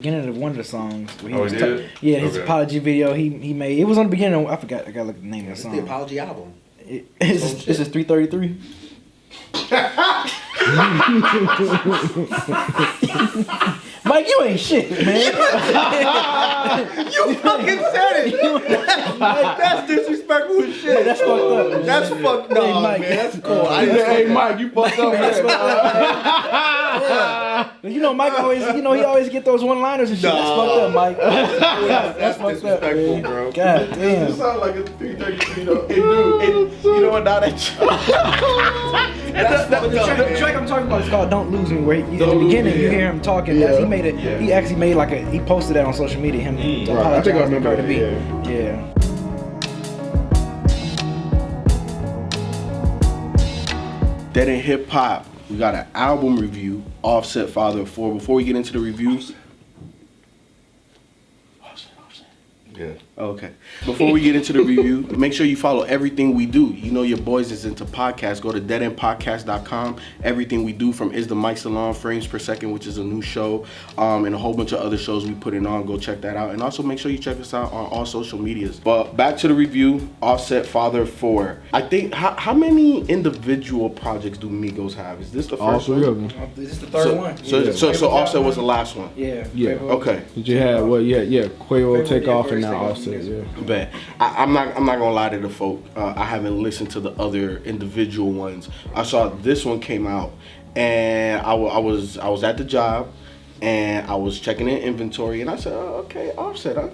Beginning of one of the songs. Where he did? Yeah, his apology video he made. It was on the beginning. I forgot. I gotta look at the name of the song. It's the apology album. It's just 333. Myke, you ain't shit, man. You fucking said it. That's disrespectful as shit. Yeah, that's fucked up. Man. That's fucked up, man. That's cool. Hey, Myke, you fucked up. That's fucked up, man. You know, Myke always, he always get those one-liners and shit. That's fucked up, Myke. That's fucked up, man. Bro. God damn. It sounds like a 333. You know what? Now that. The track I'm talking about is called "Don't Lose Me." Where in the beginning you hear him talking. He made it. Yeah. He actually made he posted that on social media. Him right. I think I remember Cardi B. Yeah. Dead in Hip Hop. We got an album review. Offset, Father of Four. Before we get into the reviews. Yeah. Okay. Before we get into the review, make sure you follow everything we do. You know your boys is into podcasts. Go to deadendpodcast.com. Everything we do, from Is the Mic Salon, Frames Per Second, which is a new show, and a whole bunch of other shows we putting on. Go check that out. And also make sure you check us out on all social medias. But back to the review. Offset, Father of Four. I think, how many individual projects do Migos have? Is this the first one? All 3 of them. This is the third one. So Offset was the last one? Yeah. Okay. Did you have Quavo take off and now Offset? Yeah. Bet. I'm not gonna lie to the folk. I haven't listened to the other individual ones. I saw this one came out, and I was at the job, and I was checking in inventory, and I said, oh, okay, Offset.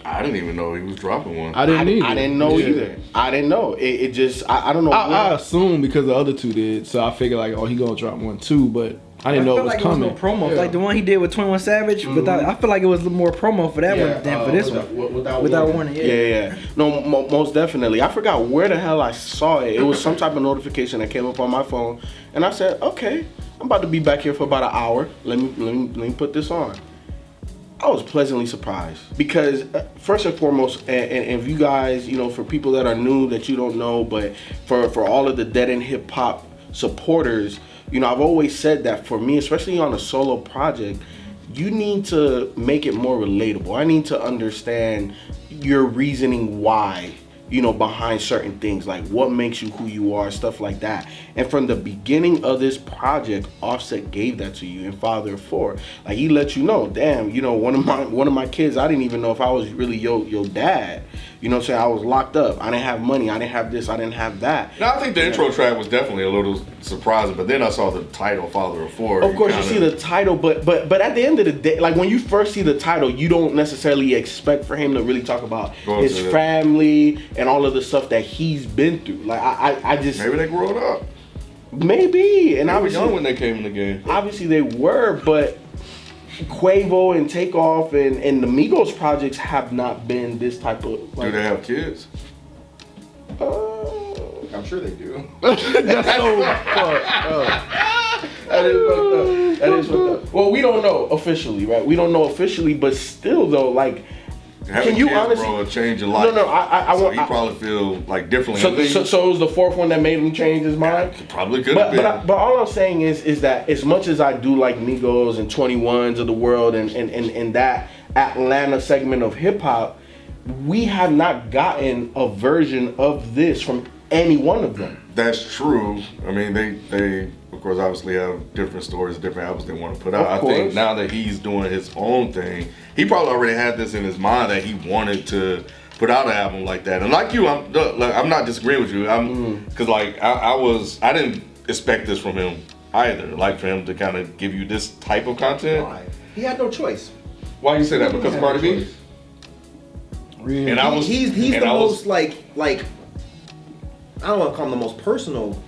I didn't even know he was dropping one. I didn't know either. I didn't know. It just I don't know. I assumed because the other two did, so I figured he gonna drop one too, but I didn't know it was coming. It was no promo. Like the one he did with 21 Savage, I feel like it was more promo for that one than for this one. Without warning. Yeah. No, most definitely. I forgot where the hell I saw it. It was some type of notification that came up on my phone, and I said, okay, I'm about to be back here for about an hour. Let me put this on. I was pleasantly surprised because first and foremost, and if you guys, for people that are new that you don't know, but for all of the Dead End Hip Hop supporters, I've always said that for me, especially on a solo project, you need to make it more relatable. I need to understand your reasoning why, behind certain things, like what makes you who you are, stuff like that. And from the beginning of this project, Offset gave that to you in Father of Four. Like, he let you know, damn, one of my kids, I didn't even know if I was really your dad. You know what I'm saying? I was locked up. I didn't have money. I didn't have this. I didn't have that. Now, I think the intro track was definitely a little surprising, but then I saw the title, Father of Four. Of course, you see the title, but at the end of the day, like when you first see the title, you don't necessarily expect for him to really talk about his family and all of the stuff that he's been through. Like, I just... Maybe they grew up. Maybe. And they were young when they came in the game. Obviously, they were, but... Quavo and Takeoff and the Migos projects have not been this type of... Do they have kids? I'm sure they do. That's so fucked up. That is fucked up. Well, we don't know officially, right? We don't know officially, but still though, like... Having kids, honestly, bro, change your life. No, I so he probably feel like differently. So it was the fourth one that made him change his mind? Probably could have been. But all I'm saying is that as much as I do like Migos and 21s of the world and that Atlanta segment of hip hop, we have not gotten a version of this from any one of them. That's true. I mean, they of course obviously have different stories, different albums they want to put out. I think now that he's doing his own thing, he probably already had this in his mind that he wanted to put out an album like that. And like you, I'm not disagreeing with you. Because I didn't expect this from him either. Like for him to kind of give you this type of content. Why? He had no choice. Why you say that? Because of Cardi B? Really? And he's the most like I don't want to call him the most personal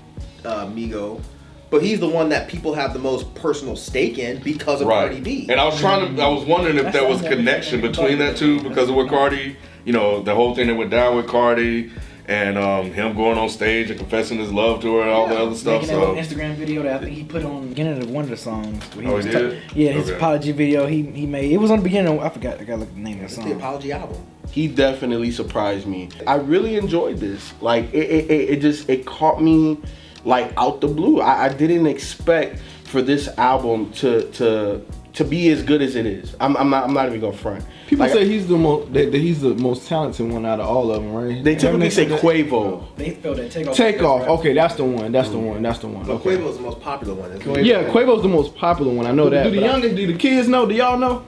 Migo, but he's the one that people have the most personal stake in because of Cardi B. And I was wondering if there was a connection between that two because of what Cardi, the whole thing that went down with Cardi and him going on stage and confessing his love to her and all the other stuff. Making that Instagram video that I think he put on the beginning of one of the songs. Where he did? His apology video he made. It was on the beginning. I forgot. I gotta look at the name of the song. The apology album. He definitely surprised me. I really enjoyed this. Like it caught me like out the blue. I didn't expect for this album to to be as good as it is. I'm not even gonna front. People say he's the most he's the most talented one out of all of them, right? They typically say Quavo. They feel that Takeoff. Takeoff. Okay, that's the one. That's the one. But Okay. Quavo's the most popular one. Yeah, Quavo's the most popular one. I know that. Do the kids know? Do y'all know?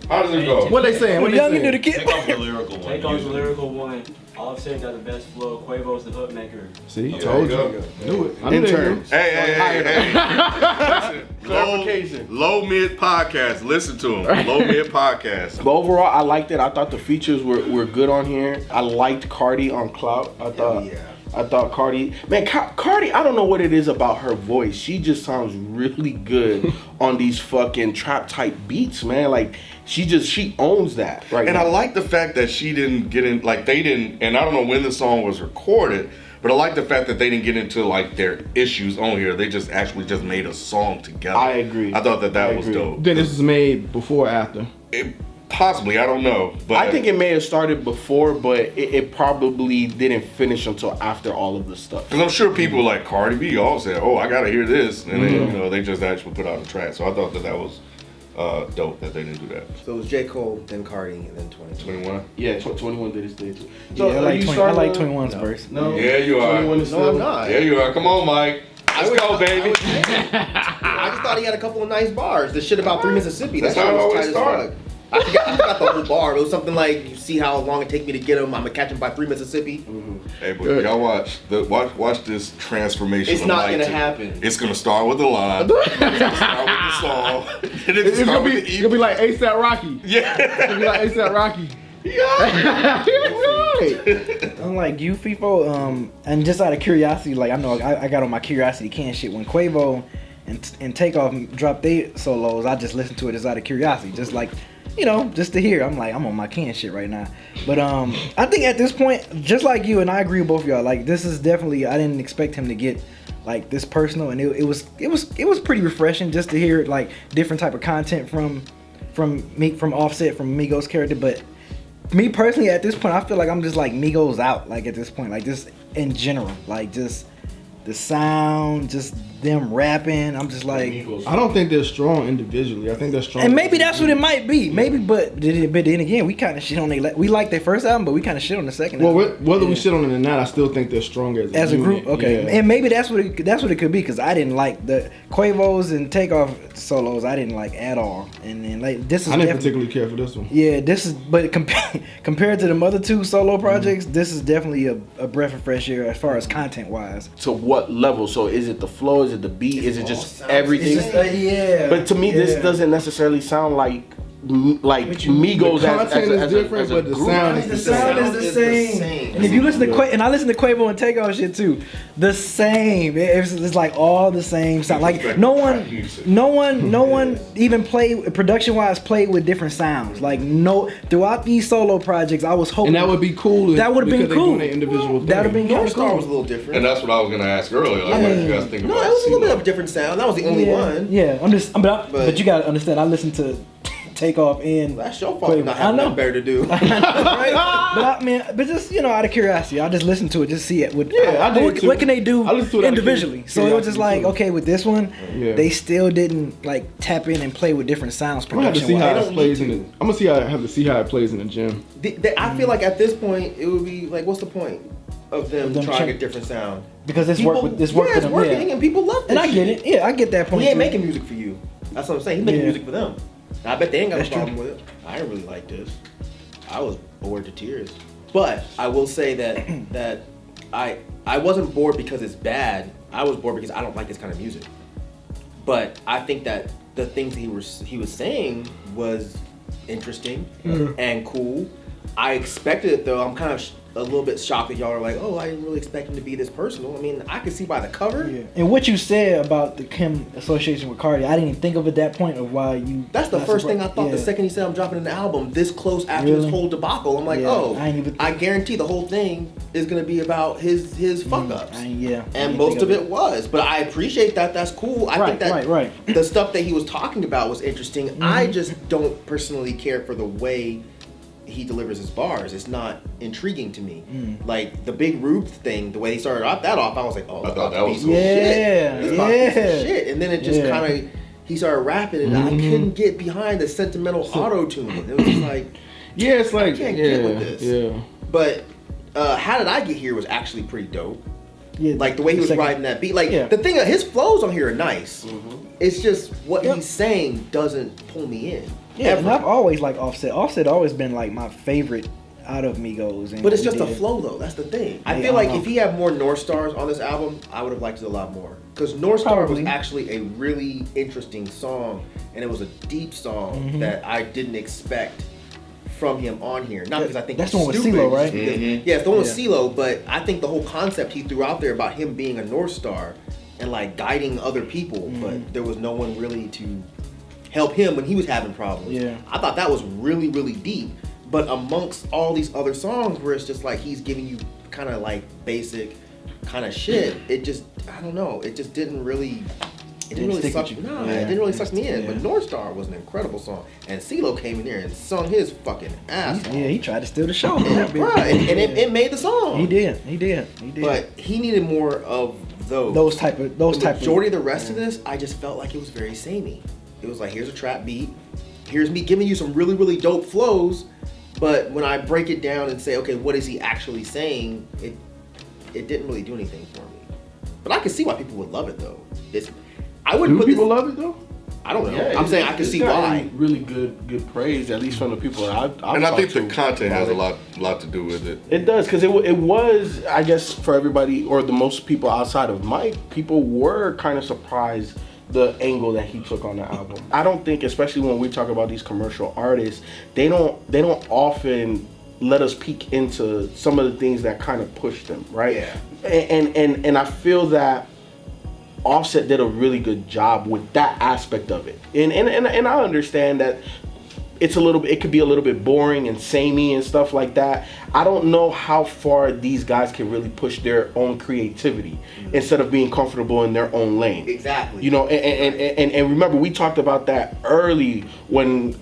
How does it go? What they saying? What the youngin' do the kids? Takeoff's the lyrical one. Takeoff's the lyrical one. Offset got the best flow. Quavo's the hook maker. See, Yeah, told there you. you Knew it. I knew In they turn. knew. Hey. Listen, Clarification. Low mid podcast. Listen to him. Low mid podcast. But overall, I liked it. I thought the features were good on here. I liked Cardi on Clout. I thought Cardi, Cardi, I don't know what it is about her voice. She just sounds really good on these fucking trap type beats, man. Like she owns that right And now. I like the fact that she didn't get in, like they didn't, and I don't know when the song was recorded, but I like the fact that they didn't get into like their issues on here. They just actually just made a song together. I agree. I thought that was dope. Then this was made before or after? Possibly, I don't know. But I think it may have started before, but it probably didn't finish until after all of the stuff. because I'm sure people like Cardi B all said, "Oh, I gotta hear this," and then they just actually put out a track. So I thought that was dope that they didn't do that. So it was J. Cole, then Cardi, and then 21. 21. Yeah, 21 did his thing too. Yeah, I like 21's verse. No, Yeah, you are. 21 is No, still, I'm not. Yeah, you are. Come on, Mike. Let's go, baby. I just thought he had a couple of nice bars. The shit about 3 Mississippi. That's That how shit it was always tight as started. fuck. I forgot the whole bar. It was something like, you see how long it take me to get him. I'm gonna catch him by 3 Mississippi. Hey, but y'all watch this transformation. It's of not Mike gonna to- happen. It's gonna start with the line. It's gonna start with the song. And It's start gonna with the be it'll be like ASAP Rocky. Yeah. It'll be like ASAP Rocky. Unlike you, Feefo, and just out of curiosity, like I know I got on my curiosity can shit when Quavo and Takeoff dropped their solos. I just listened to it just out of curiosity, just like, you know, just to hear. I'm like, I'm on my can shit right now. But I think at this point, just like you, and I agree with both of y'all, like this is definitely, I didn't expect him to get like this personal, and it was pretty refreshing just to hear like different type of content from Offset, from Migos character. But me personally, at this point, I feel like I'm just like Migos out, like at this point, like just in general, like just the sound, just them rapping. I'm just like, I don't think they're strong individually. I think they're strong. and maybe that's what it might be. Maybe, but then again, we kind of shit on we like their first album, but we kind of shit on the second Well, album. whether we shit on it or not, I still think they're stronger as a unit. group, okay, Yeah. and maybe that's what it could be, because I didn't like the Quavo's and Takeoff solos. I didn't like at all, and then like this is I didn't definitely- particularly care for this one. Yeah, this is, but compared to the other two solo projects, this is definitely a breath of fresh air as far as content wise. To what level? So is it the flow? Is it the beat? Is it just everything? Yeah. But to me, this doesn't necessarily sound like Migos The content is different, but the group. sound is The the same. sound is the same. And if you listen to and I listen to Quavo and Takeoff shit too, the same. It's like all the same sound. Like no one even played production wise played with different sounds. Like no, throughout these solo projects, I was hoping And that would be cool. That would've been because they're cool. doing their individual that would have been kind North of Star cool. was a little different. And that's what I was gonna ask earlier. Like, what did you guys think No, about it was a little bit CeeLo? of a different sound. That was the only one. Yeah, but you gotta understand. I listened to Takeoff and That's your fault for not I having know. nothing better to do. right? But just out of curiosity, I just listened to it, just see it. I did too. What can they do I listened to it out of individually? So it was just like, curiosity, too. okay, with this one, Yeah. they still didn't like tap in and play with different sounds I'm gonna have to production see how wise. it plays in the. I'm gonna have to see how it plays in the gym. I feel like at this point, it would be like, what's the point of them Them trying check- a different sound? Because it's People- work. It's work yeah, for it's them. working, Yeah. and people love this And I get shit. it. Yeah, I get that point. He ain't too. making music for you. That's what I'm saying. He's making Yeah. music for them. And I bet they ain't got That's a problem true. with it. I didn't really like this. I was bored to tears. But I will say that I wasn't bored because it's bad. I was bored because I don't like this kind of music. But I think that the things he was saying was interesting and cool. I expected it though. I'm kind of a little bit shocked that y'all are like, oh, I didn't really expect him to be this personal. I mean, I could see by the cover. Yeah. And what you said about the Kim association with Cardi, I didn't even think of at that point of why you. That's the not first thing I surprised. thought the Yeah. second he said I'm dropping an album this close after Really? this whole debacle. I'm like, Yeah, oh, I ain't even I guarantee the whole thing is gonna be about his fuck ups. Yeah. I And didn't most think of it was. But I appreciate that. That's cool. I think that right. the stuff that he was talking about was interesting. I just don't personally care for the way he delivers his bars. It's not intriguing to me. Like the big Rube thing, the way he started that off, I was like, oh, I thought about that to was be some cool. shit. Yeah, It's about to be some yeah. shit. And then it just Yeah. kind of he started rapping, and I couldn't get behind the sentimental auto-tune. It was just like, yeah, it's like, I can't get with this. Yeah. But How Did I Get Here was actually pretty dope. Yeah, Like the way he was riding that beat. Like the thing, his flows on here are nice. It's just what he's saying doesn't pull me in. Yeah, ever. and I've always liked Offset. Offset always been like my favorite out of Migos. And But it's just a flow though. That's the thing. I feel like if he had more North Stars on this album, I would have liked it a lot more. Because North Star was actually a really interesting song, and it was a deep song that I didn't expect from him on here. Not because I think that's he's the one with stupid. CeeLo, right? Yeah, it's the one with CeeLo. But I think the whole concept he threw out there about him being a North Star and like guiding other people, but there was no one really to help him when he was having problems. Yeah. I thought that was really, really deep. But amongst all these other songs where it's just like he's giving you kind of like basic kind of shit, it just, I don't know, it just didn't really, it didn't really suck me in. But North Star was an incredible song. And CeeLo came in there and sung his fucking ass off. Yeah, he tried to steal the show. And it made the song. He did. But he needed more of those. The majority of the rest of this, I just felt like it was very samey. It was like, here's a trap beat. Here's me giving you some really, really dope flows. But when I break it down and say, okay, what is he actually saying? It didn't really do anything for me. But I can see why people would love it though. I wouldn't put people love it though? I don't know. Yeah, I'm saying I can see why. Really good praise, at least from the people that I've And I think talked the to content has a about lot to do with it. It does, because it was, I guess, for everybody, or the most people outside of Myke, people were kind of surprised the angle that he took on the album. I don't think, especially when we talk about these commercial artists, they don't often let us peek into some of the things that kind of push them, right? Yeah. And I feel that Offset did a really good job with that aspect of it. And I understand that it could be a little bit boring and samey and stuff like that. I don't know how far these guys can really push their own creativity instead of being comfortable in their own lane. Exactly. You know, and remember, we talked about that early when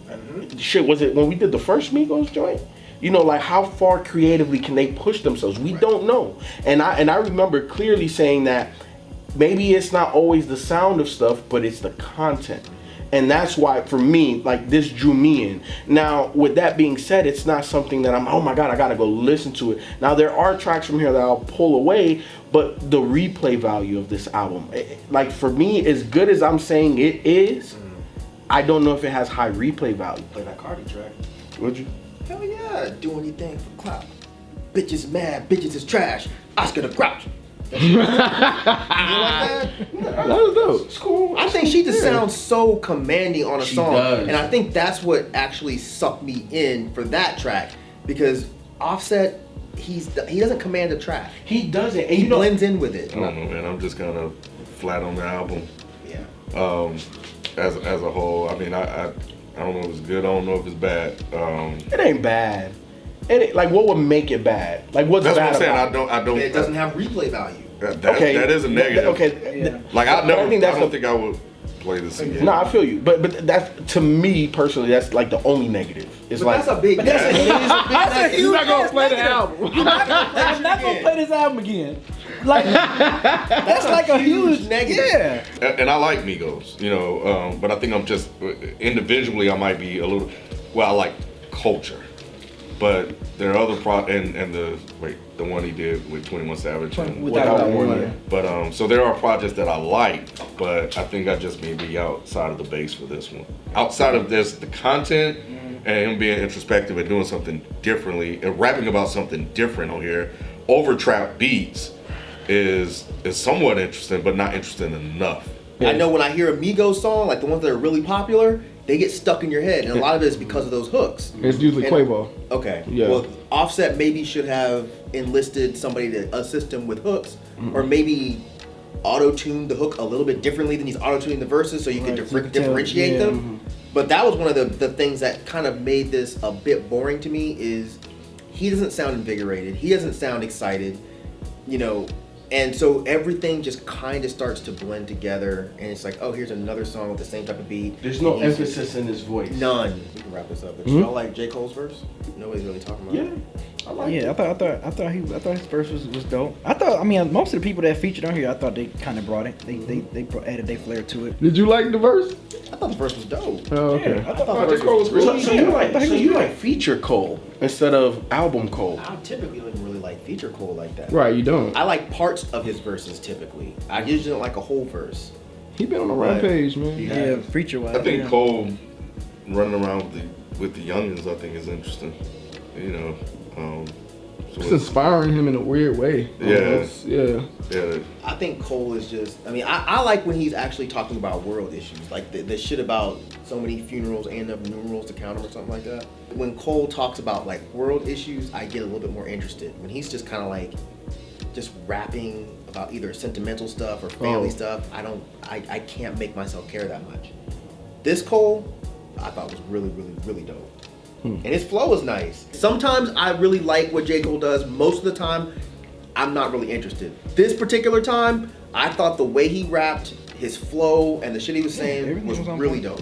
was it when we did the first Migos joint? You know, like how far creatively can they push themselves? We don't know. And I remember clearly saying that maybe it's not always the sound of stuff, but it's the content. And that's why, for me, like, this drew me in. Now, with that being said, it's not something that I'm, oh my God, I gotta go listen to it. Now, there are tracks from here that I'll pull away, but the replay value of this album, like, for me, as good as I'm saying it is, I don't know if it has high replay value. Play that Cardi track. Would you? Hell yeah, do anything for clout. Bitches mad, bitches is trash. Oscar the Grouch. You like that? That was dope. It's cool. I think she just sounds so commanding on a song. does. And I think that's what actually sucked me in for that track. Because Offset, he doesn't command a track. He doesn't. And He blends in with it. I don't know, man. I'm just kind of flat on the album. Yeah. As a whole, I mean, I don't know if it's good. I don't know if it's bad. It ain't bad. Like, what would make it bad? Like, what's That's bad what I'm saying. about I don't. It doesn't have replay value. That is a negative. Okay. Like I But don't think I would play this again. No, I feel you, but that's, to me personally, that's like the only negative. It's But like that's a big. That's a huge. You're not gonna play the album. I'm not gonna play this album again. Like that's like a huge negative. Yeah. And I like Migos, you know, but I think I'm just individually I might be a little. Well, I like culture, but there are other the one he did with 21 Savage and Without Warning. But so there are projects that I like, but I think I just may be outside of the base for this one. Outside of this, the content and him being introspective and doing something differently and rapping about something different on here over trap beats is somewhat interesting, but not interesting enough. I know when I hear a Migos song, like the ones that are really popular, they get stuck in your head, and a lot of it is because of those hooks. It's usually Quavo. Okay. Yeah. Well, Offset maybe should have enlisted somebody to assist him with hooks, or maybe auto-tuned the hook a little bit differently than he's auto-tuning the verses, so you can differentiate them. But that was one of the things that kind of made this a bit boring to me. Is he doesn't sound invigorated. He doesn't sound excited. You know, And so everything just kind of starts to blend together, and it's like, oh, here's another song with the same type of beat. There's no emphasis in his voice. None. We can wrap this up. But y'all like J. Cole's verse? Nobody's really talking about it. I like it. I thought his verse was dope. Most of the people that featured on here, I thought they kind of brought it. They added their flair to it. Did you like the verse? I thought the verse was dope. Oh, okay. I thought J. Cole was really So you like feature Cole instead of album Cole? I typically don't really like feature Cole like that. Right, you don't. I like parts of his verses typically. I usually don't like a whole verse. He been on the rampage, man. Yeah, feature wise. I think Cole running around with the youngins, I think is interesting. You know, It's inspiring him in a weird way. Almost. Yeah. I think Cole is just, I like when he's actually talking about world issues, like the shit about so many funerals and enough numerals to count them or something like that. When Cole talks about like world issues, I get a little bit more interested. When he's just kind of like, just rapping about either sentimental stuff or family stuff, I can't make myself care that much. This Cole, I thought was really, really, really dope. And his flow is nice. Sometimes I really like what J. Cole does. Most of the time, I'm not really interested. This particular time, I thought the way he rapped, his flow, and the shit he was saying was really dope.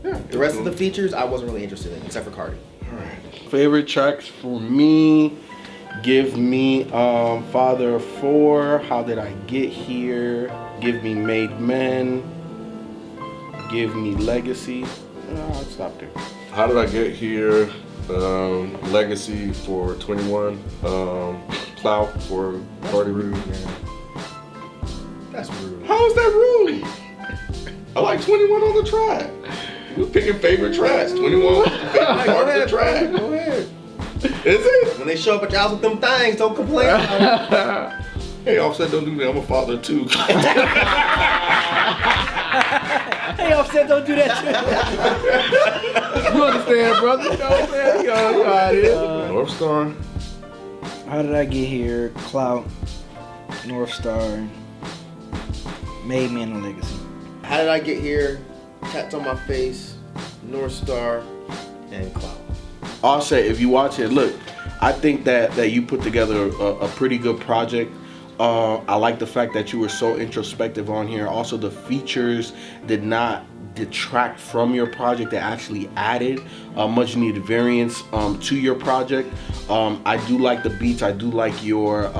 Yeah. The rest of the features, I wasn't really interested in, except for Cardi. Favorite tracks for me, give me Father 4, How Did I Get Here, give me Made Men, give me Legacy. I'll stop there. How Did I Get Here? Legacy for 21. Clout for Cardi B. That's rude. How is that rude? I like 21 on the track. We're picking favorite tracks. 21 favorite part of the track. Go ahead. Is it? When they show up at your house with them things, don't complain about it. Hey, Offset, don't do that. I'm a father too. Hey, Offset, don't do that too. You understand, brother? You know what I'm saying? You know how it is. North Star. How Did I Get Here? Clout, North Star, Made Man, and Legacy. How Did I Get Here? Tats on My Face, North Star, and Clout. Offset, if you watch it, look, I think that you put together a pretty good project. I like the fact that you were so introspective on here. Also, the features did not detract from your project. They actually added much needed variance to your project. I do like the beats. I do like your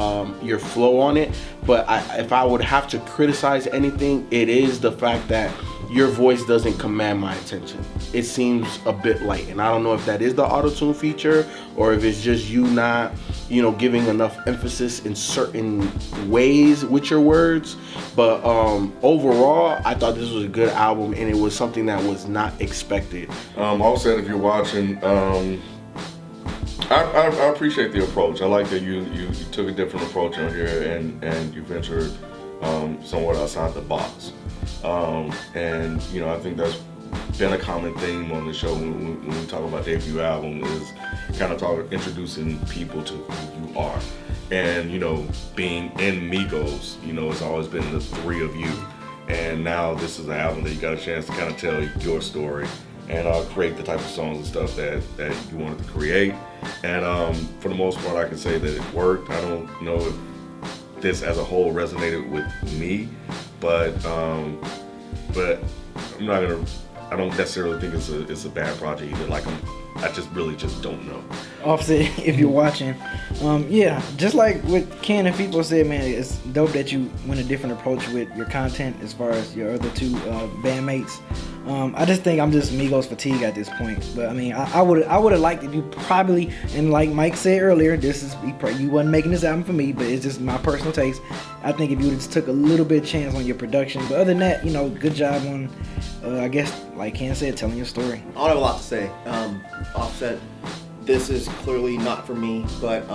flow on it. But if I would have to criticize anything, it is the fact that your voice doesn't command my attention. It seems a bit light, and I don't know if that is the auto-tune feature or if it's just you not, giving enough emphasis in certain ways with your words. But overall, I thought this was a good album, and it was something that was not expected. Also, if you're watching, I appreciate the approach. I like that you took a different approach on here and you ventured somewhat outside the box. And I think that's been a common theme on the show when we talk about debut album is kind of introducing people to who you are. And being in Migos, it's always been the three of you. And now this is an album that you got a chance to kind of tell your story and create the type of songs and stuff that you wanted to create. And for the most part, I can say that it worked. I don't know if this as a whole resonated with me, but I'm not gonna. I don't necessarily think it's a bad project either. Like I just don't know. Offset, if you're watching, just like what Ken and Feefo said, man, it's dope that you went a different approach with your content as far as your other two bandmates. I just think I'm just Migos fatigue at this point. But I would have liked if you probably, and like Myke said earlier, you wasn't making this album for me, but it's just my personal taste. I think if you just took a little bit of chance on your production, but other than that, good job on, I guess, like Ken said, telling your story. I don't have a lot to say. Offset, this is clearly not for me, but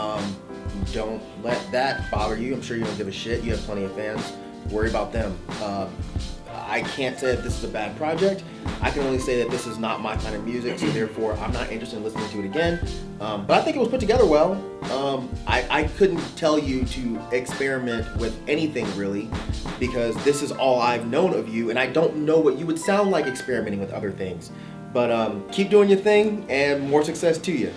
don't let that bother you. I'm sure you don't give a shit. You have plenty of fans. Worry about them. I can't say that this is a bad project. I can only say that this is not my kind of music, so therefore I'm not interested in listening to it again. But I think it was put together well. I couldn't tell you to experiment with anything really, because this is all I've known of you, and I don't know what you would sound like experimenting with other things. But keep doing your thing, and more success to you.